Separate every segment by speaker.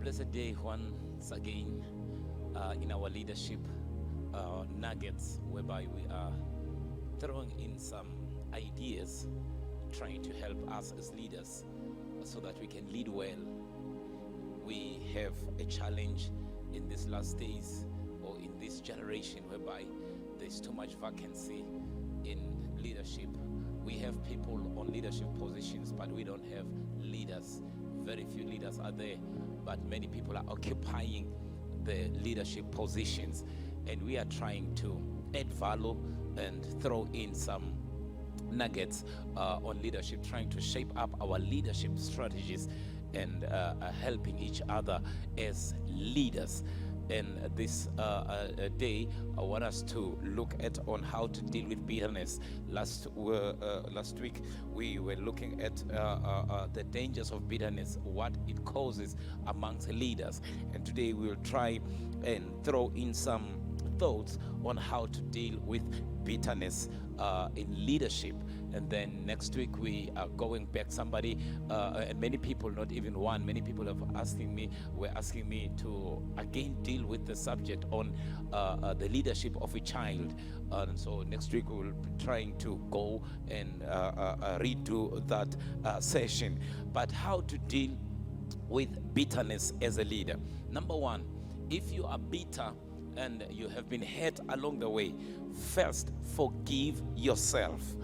Speaker 1: blessed day once again in our leadership nuggets, whereby we are throwing in some ideas, trying to help us as leaders so that we can lead well. We have a challenge in these last days or in this generation whereby there's too much vacancy in leadership. We have people on leadership positions, but we don't have leaders. Very few leaders are there, but many people are occupying the leadership positions, and we are trying to add value and throw in some nuggets on leadership, trying to shape up our leadership strategies and helping each other as leaders. And this day, I want us to look at on how to deal with bitterness. Last week, we were looking at the dangers of bitterness, what it causes amongst leaders. And today, we will try and throw in some thoughts on how to deal with bitterness in leadership. And then next week we are going back. Somebody and many people, not even one, many people were asking me to again deal with the subject on the leadership of a child. And so next week we will be trying to go and redo that session. But how to deal with bitterness as a leader. Number one, if you are bitter and you have been hurt along the way, first forgive yourself.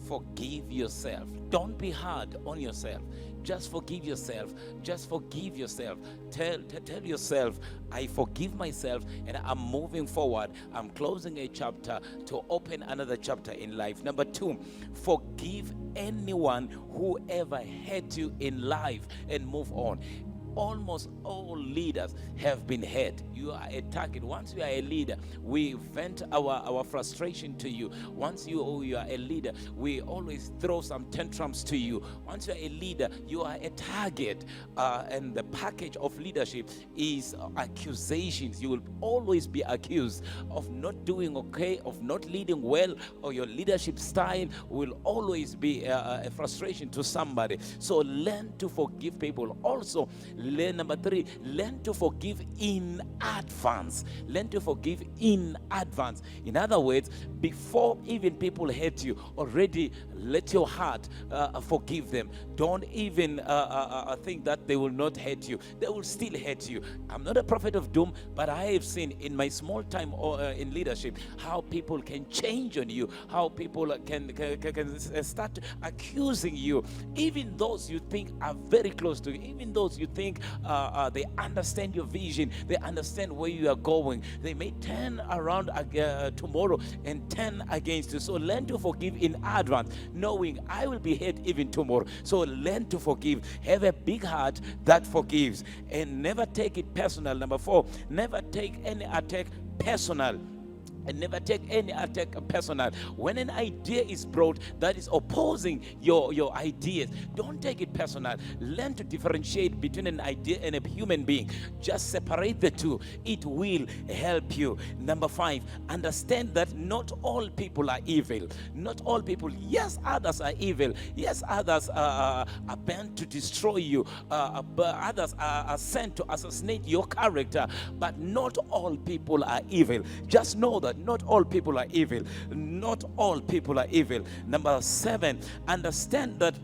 Speaker 1: Forgive yourself. Don't be hard on yourself. Just forgive yourself. Just forgive yourself. Tell yourself, I forgive myself and I'm moving forward. I'm closing a chapter to open another chapter in life. Number two, forgive anyone who ever hurt you in life and move on. Almost all leaders have been hurt. You are a target. Once you are a leader, we vent our frustration to you. Once you are a leader, we always throw some tantrums to you. Once you are a leader, you are a target. And the package of leadership is accusations. You will always be accused of not doing okay, of not leading well, or your leadership style will always be a frustration to somebody. So learn to forgive people. Also, number three, learn to forgive in advance. Learn to forgive in advance. In other words, before even people hurt you, already let your heart forgive them. Don't even think that they will not hurt you. They will still hurt you. I'm not a prophet of doom, but I have seen in my small time in leadership how people can change on you, how people can start accusing you. Even those you think are very close to you, even those you think they understand your vision, they understand where you are going, they may turn around tomorrow and turn against you. So learn to forgive in advance, knowing I will be hurt even tomorrow. So learn to forgive. Have a big heart that forgives and never take it personal. Number four, never take any attack personal. And never take any attack personal. When an idea is brought that is opposing your ideas, don't take it personal. Learn to differentiate between an idea and a human being. Just separate the two. It will help you. Number five, understand that not all people are evil. Not all people. Yes, others are evil. Yes, others are bent to destroy you. But others are sent to assassinate your character. But not all people are evil. Just know that not all people are evil. Not all people are evil. Number seven, understand that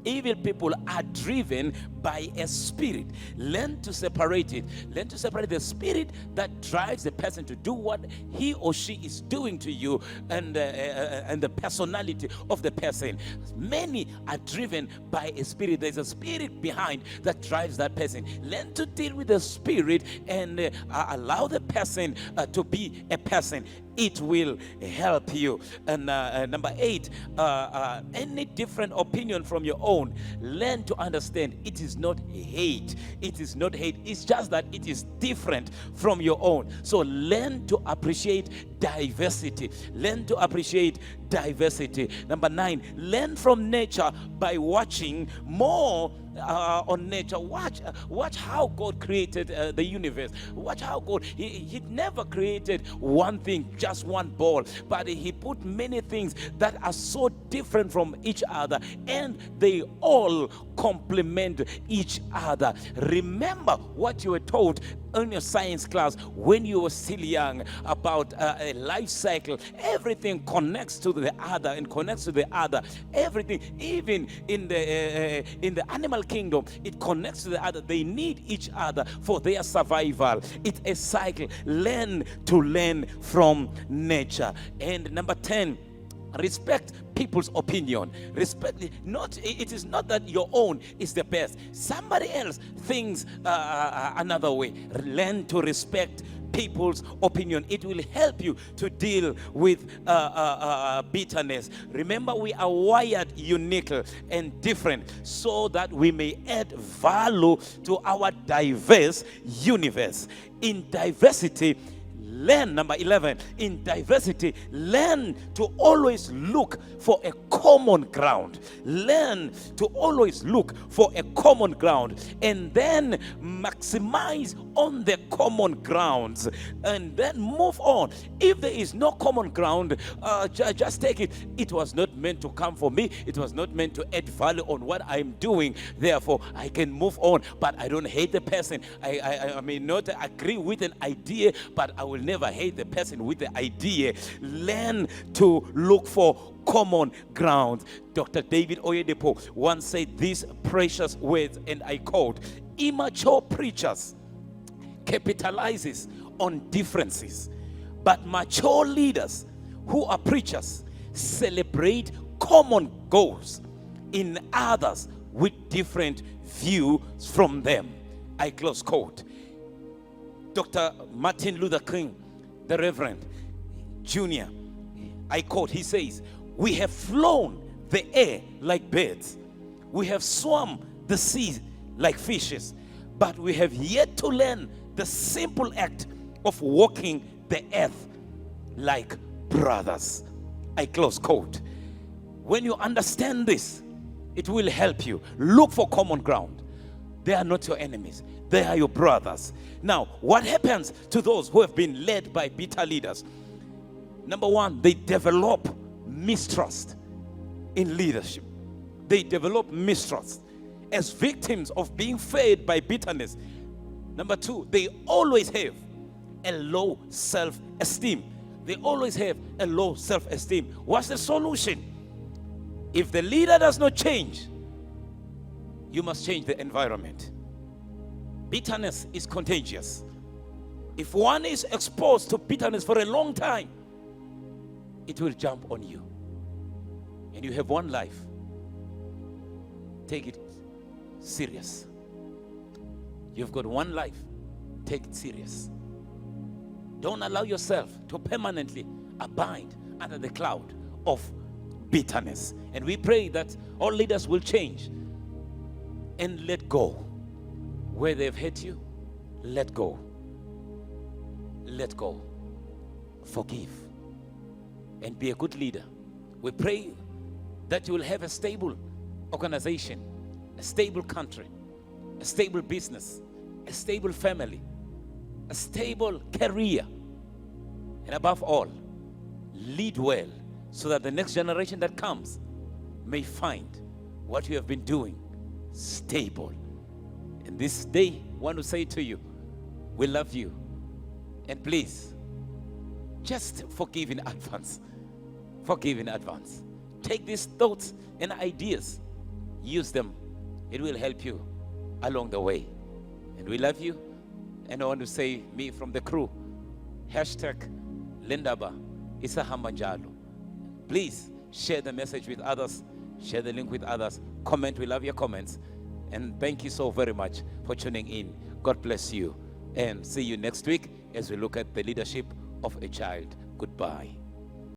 Speaker 1: evil people are driven by a spirit. Learn to separate it. Learn to separate the spirit that drives the person to do what he or she is doing to you, and the personality of the person. Many are driven by a spirit. There's a spirit behind that drives that person. Learn to deal with the spirit and allow the person to be a person. It will help you. And number eight, any different opinion from your own, learn to understand it is not hate. It is not hate. It's just that it is different from your own. So learn to appreciate diversity. Learn to appreciate diversity. Number nine, learn from nature by watching more on nature. Watch how God created the universe. Watch how God, he never created one thing, just one ball, but he put many things that are so different from each other, and they all complement each other. Remember what you were taught in your science class when you were still young about a life cycle. Everything connects to the other and connects to the other. Everything, even in the animal kingdom, it connects to the other. They need each other for their survival. It's a cycle. Learn from nature. And number 10, respect people's opinion. Respect, it is not that your own is the best. Somebody else thinks another way. Learn to respect people's opinion. It will help you to deal with bitterness. Remember, we are wired unique and different so that we may add value to our diverse universe. In diversity, learn, number 11, in diversity, learn to always look for a common ground. Learn to always look for a common ground and then maximize on the common grounds and then move on. If there is no common ground, just take it. It was not meant to come for me. It was not meant to add value on what I'm doing. Therefore, I can move on, but I don't hate the person. I may not agree with an idea, but I will never hate the person with the idea. Learn to look for common ground. Dr. David Oyedepo once said these precious words, and I quote, "Immature preachers capitalizes on differences, but mature leaders who are preachers celebrate common goals in others with different views from them." I close quote. Dr. Martin Luther King, the Reverend Jr., I quote, he says, "We have flown the air like birds. We have swum the sea like fishes, but we have yet to learn the simple act of walking the earth like brothers." I close quote. When you understand this, it will help you. Look for common ground. They are not your enemies. They are your brothers. Now, what happens to those who have been led by bitter leaders? Number one, they develop mistrust in leadership. They develop mistrust as victims of being fed by bitterness. Number two, they always have a low self-esteem. They always have a low self-esteem. What's the solution? If the leader does not change, you must change the environment. Bitterness is contagious. If one is exposed to bitterness for a long time, it will jump on you. And you have one life. Take it serious. You've got one life. Take it serious. Don't allow yourself to permanently abide under the cloud of bitterness. And we pray that all leaders will change and let go. Where they've hurt you, let go. Let go. Forgive. And be a good leader. We pray that you will have a stable organization, a stable country, a stable business, a stable family, a stable career, and above all, lead well so that the next generation that comes may find what you have been doing stable. And this day, I want to say to you, we love you. And please, just forgive in advance. Forgive in advance. Take these thoughts and ideas, use them. It will help you along the way. And we love you. And I want to say, me from the crew, #Lindaba Isahamba Njalo. Please share the message with others. Share the link with others. Comment. We love your comments. And thank you so very much for tuning in. God bless you. And see you next week as we look at the leadership of a child. Goodbye.